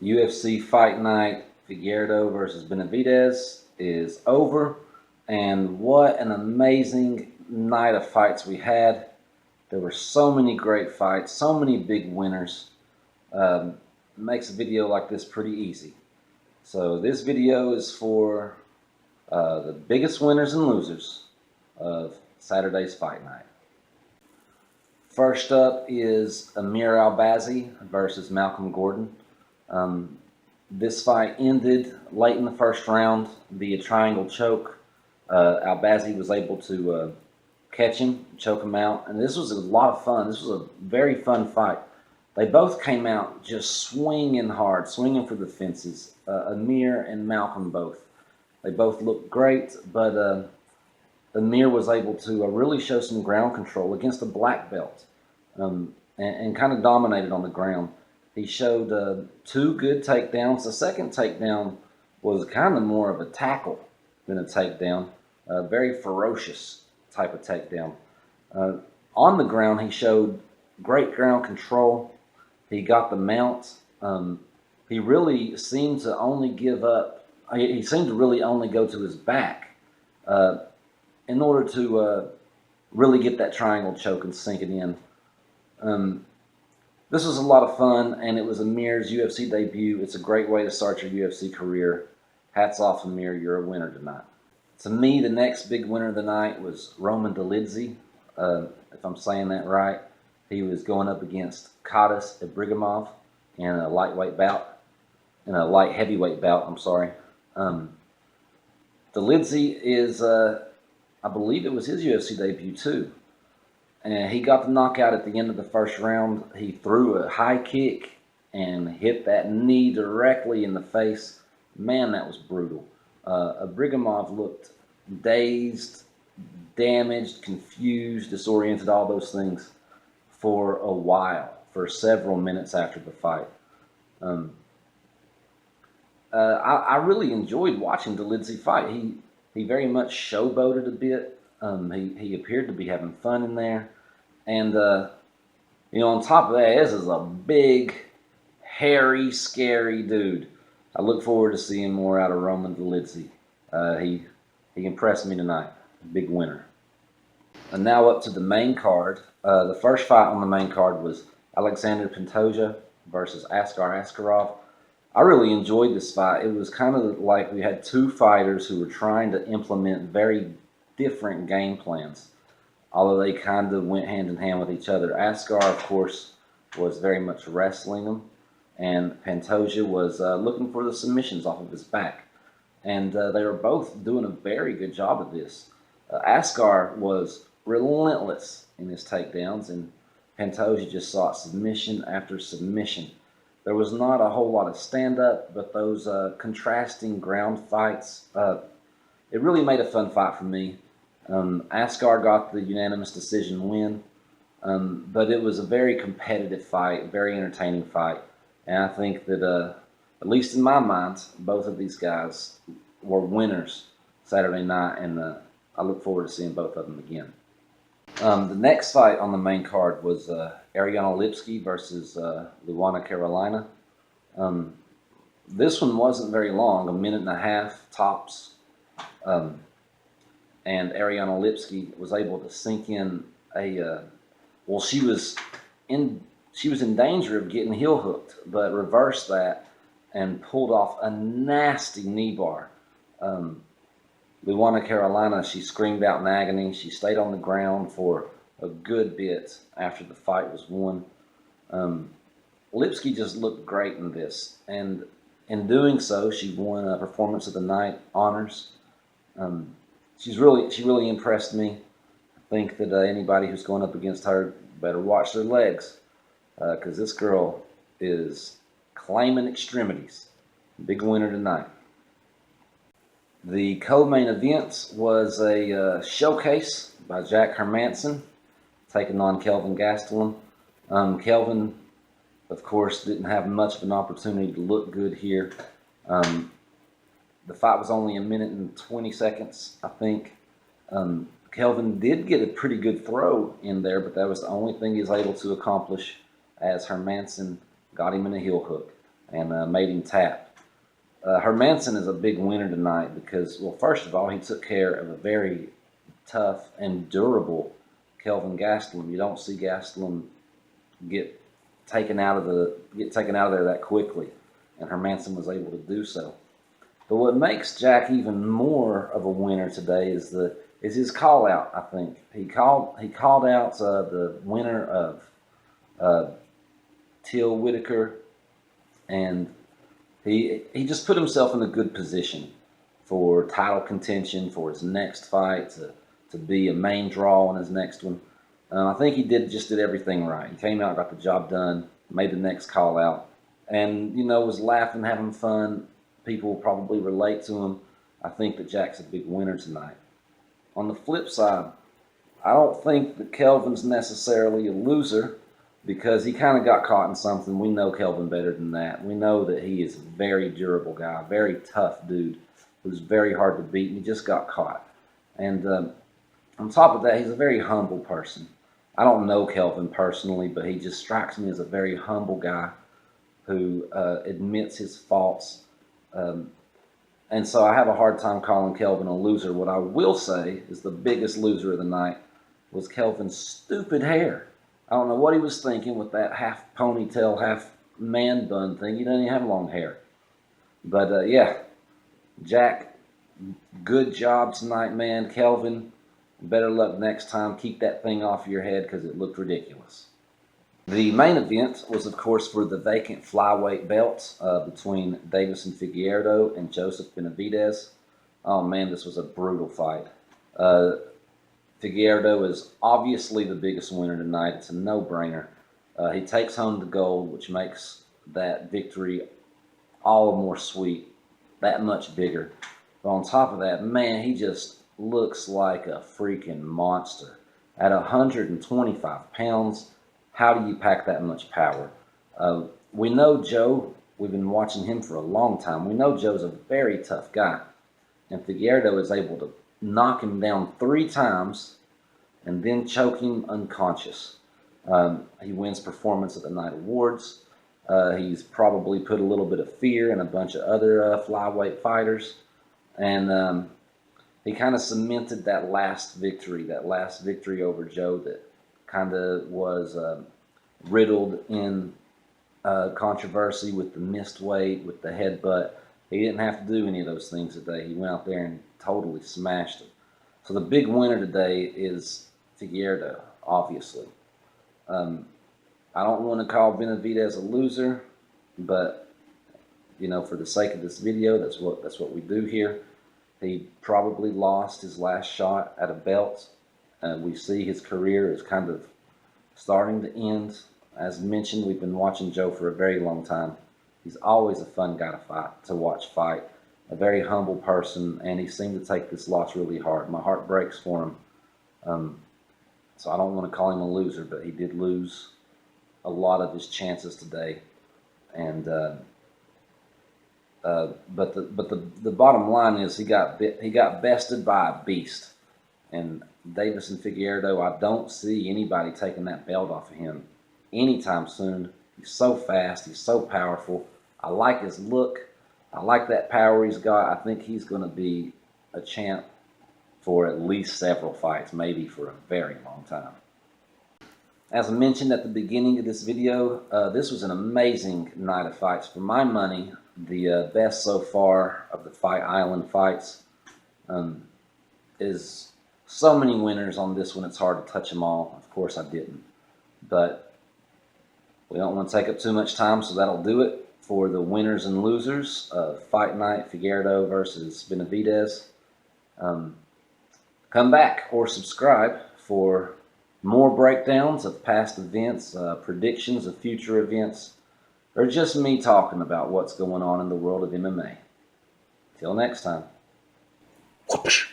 UFC Fight Night Figueiredo versus Benavidez is over, and what an amazing night of fights we had. There were so many great fights, so many big winners. Makes a video like this pretty easy. So this video is for the biggest winners and losers of Saturday's fight night. First up is Amir Albazi versus Malcolm Gordon. This fight ended late in the first round via triangle choke. Albazi was able to catch him, choke him out, and this was a lot of fun. This was a very fun fight. They both came out just swinging hard, swinging for the fences. Amir and Malcolm both. They both looked great, but Amir was able to really show some ground control against a black belt, and kind of dominated on the ground. He showed two good takedowns. The second takedown was kind of more of a tackle than a takedown. A very ferocious type of takedown. On the ground, he showed great ground control. He got the mount. He really seemed to only give up. He seemed to really only go to his back in order to really get that triangle choke and sink it in. This was a lot of fun, and it was Amir's UFC debut. It's a great way to start your UFC career. Hats off, Amir. You're a winner tonight. To me, the next big winner of the night was Roman Dolidze. If I'm saying that right, he was going up against Kadis Ibragimov in a lightweight bout, in a light heavyweight bout. I'm sorry. Dolidze is, I believe it was his UFC debut too. And he got the knockout at the end of the first round. He threw a high kick and hit that knee directly in the face. Man, that was brutal. Ibragimov looked dazed, damaged, confused, disoriented, all those things for a while, for several minutes after the fight. I really enjoyed watching Dolidze fight. He very much showboated a bit. He appeared to be having fun in there. And, on top of that, this is a big, hairy, scary dude. I look forward to seeing more out of Roman Dolidze. He impressed me tonight. Big winner. And now up to the main card. The first fight on the main card was Alexander Pantoja versus Askar Askarov. I really enjoyed this fight. It was kind of like we had two fighters who were trying to implement very different game plans, although they kind of went hand in hand with each other. Askar, of course, was very much wrestling him, and Pantoja was looking for the submissions off of his back. And they were both doing a very good job of this. Askar was relentless in his takedowns, and Pantoja just sought submission after submission. There was not a whole lot of stand-up, but those contrasting ground fights, it really made a fun fight for me. Askar got the unanimous decision win, but it was a very competitive fight, very entertaining fight, and I think that, at least in my mind, both of these guys were winners Saturday night, and I look forward to seeing both of them again. The next fight on the main card was Ariane Lipski versus Luana Carolina. This one wasn't very long, a minute and a half tops. And Ariane Lipski was able to sink in she was in danger of getting heel hooked, but reversed that and pulled off a nasty knee bar. Luana Carolina, she screamed out in agony. She stayed on the ground for a good bit after the fight was won. Lipski just looked great in this, and in doing so, she won a Performance of the Night honors. She really impressed me. I think that anybody who's going up against her better watch their legs, because this girl is claiming extremities. Big winner tonight. The co-main event was a showcase by Jack Hermansson, taking on Kelvin Gastelum. Kelvin, of course, didn't have much of an opportunity to look good here. The fight was only a minute and 20 seconds, I think. Kelvin did get a pretty good throw in there, but that was the only thing he was able to accomplish as Hermansson got him in a heel hook. and made him tap. Hermansson is a big winner tonight because, well, first of all, he took care of a very tough and durable Kelvin Gastelum. You don't see Gastelum get taken out of there that quickly, and Hermansson was able to do so. But what makes Jack even more of a winner today is his call out. I think he called out the winner of Till Whitaker, and he just put himself in a good position for title contention for his next fight, to be a main draw on his next one. I think he did everything right. He came out, got the job done, made the next call out, and was laughing, having fun. People will probably relate to him. I think that Jack's a big winner tonight. On the flip side, I don't think that Kelvin's necessarily a loser, because he kind of got caught in something. We know Kelvin better than that. We know that he is a very durable guy, very tough dude who's very hard to beat, and he just got caught. And on top of that, he's a very humble person. I don't know Kelvin personally, but he just strikes me as a very humble guy who admits his faults. And so I have a hard time calling Kelvin a loser. What I will say is the biggest loser of the night was Kelvin's stupid hair. I don't know what he was thinking with that half ponytail, half man bun thing. He doesn't even have long hair. But yeah, Jack, good job tonight, man. Kelvin, better luck next time. Keep that thing off your head because it looked ridiculous. The main event was, of course, for the vacant flyweight belt between Deiveson Figueiredo and Joseph Benavidez. Oh man, this was a brutal fight. Figueiredo is obviously the biggest winner tonight. It's a no-brainer. He takes home the gold, which makes that victory all the more sweet, that much bigger. But on top of that, man, he just looks like a freaking monster. At 125 pounds, how do you pack that much power? We know Joe. We've been watching him for a long time. We know Joe's a very tough guy. And Figueiredo is able to knock him down 3 times and then choke him unconscious. He wins Performance of the Night awards. He's probably put a little bit of fear in a bunch of other flyweight fighters. And he kind of cemented that last victory over Joe that kind of was riddled in controversy with the missed weight, with the headbutt. He didn't have to do any of those things today. He went out there and totally smashed him. So the big winner today is Figueiredo, obviously. I don't want to call Benavidez a loser, but for the sake of this video, that's what we do here. He probably lost his last shot at a belt. We see his career is kind of starting to end. As mentioned, we've been watching Joe for a very long time. He's always a fun guy to watch fight. A very humble person, and he seemed to take this loss really hard. My heart breaks for him. So I don't want to call him a loser, but he did lose a lot of his chances today. And but the bottom line is he got bested by a beast. And Deiveson Figueiredo, I don't see anybody taking that belt off of him anytime soon. He's so fast. He's so powerful. I like his look. I like that power he's got. I think he's going to be a champ for at least several fights, maybe for a very long time. As I mentioned at the beginning of this video, this was an amazing night of fights. For my money, the best so far of the Fight Island fights. Is so many winners on this one, it's hard to touch them all. Of course I didn't. But we don't want to take up too much time, so that'll do it for the winners and losers of Fight Night, Figueiredo versus Benavidez. Come back or subscribe for more breakdowns of past events, predictions of future events, or just me talking about what's going on in the world of MMA. Till next time. Whoosh.